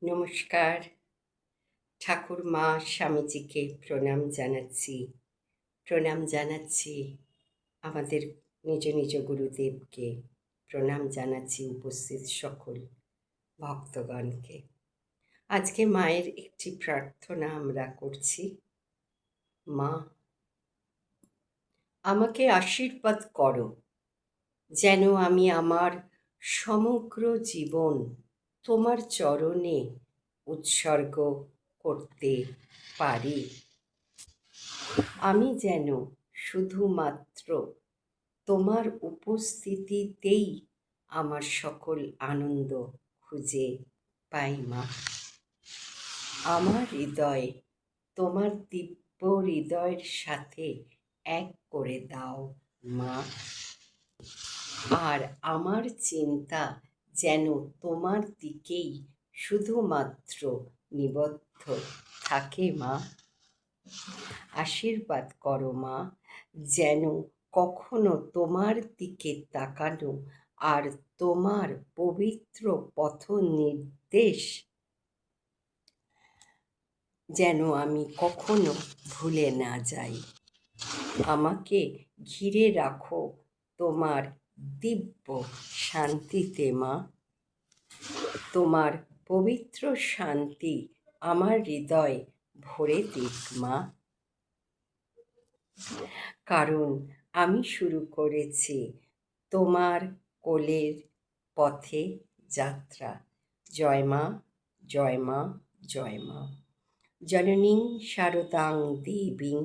নমস্কার। ঠাকুর মা স্বামীজিকে প্রণাম জানাচ্ছি আমাদের নিজ নিজ গুরুদেবকে, প্রণাম জানাচ্ছি উপস্থিত সকল ভক্তগণকে। আজকে মায়ের একটি প্রার্থনা আমরা করছি। মা, আমাকে আশীর্বাদ করো যেন আমি আমার সমগ্র জীবন তোমার চরণে উৎসর্গ করতে পারি। আমি যেন শুধুমাত্র তোমার উপস্থিতিতেই আমার সকল আনন্দ খুঁজে পাই মা। আমার হৃদয় তোমার দিব্য হৃদয়ের সাথে এক করে দাও মা। আর আমার চিন্তা যেন তোমার দিকেই শুধুমাত্র নিবদ্ধ থাকে মা। আশীর্বাদ করো মা, যেন কখনো তোমার দিকে তাকানো আর তোমার পবিত্র পথ নির্দেশ যেন আমি কখনো ভুলে না যাই। আমাকে ঘিরে রাখো তোমার দিব্য শান্তিতে মা। তোমার পবিত্র শান্তি আমার হৃদয় ভরে দিক মা। কারণ আমি শুরু করেছি তোমার কোলের পথে যাত্রা। জয় মা, জয় মা, জয় মা। জননীং শারদাং দেবীং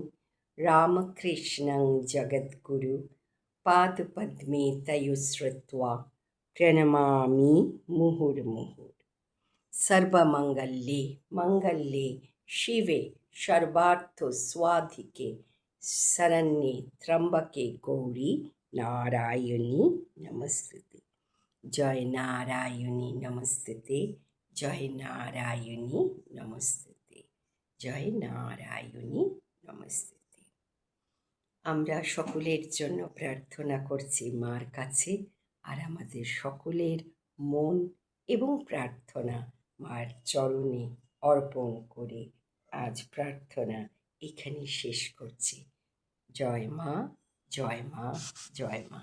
রামকৃষ্ণং জগদ্গুরু পাদপদ্মে তয়োশ্রুত্বা প্রণমামি মুহুর্মুহুর। সর্বমঙ্গলে মঙ্গলে শিবে সর্বার্থ স্বাধিকে শরণ্যে ত্র্যম্বকে গৌরী নারায়ণী নমস্তুতে। জয় নারায়ণী নমস্তুতে, জয় নারায়ণী নমস্তুতে, জয় নারায়ণী নমস্তুতে। আমরা সকলের জন্য প্রার্থনা করছি মার কাছে, আর আমাদের সকলের মন এবং প্রার্থনা মার চরণে অর্পণ করে আজ প্রার্থনা এখানে শেষ করছি। জয় মা, জয় মা, জয় মা।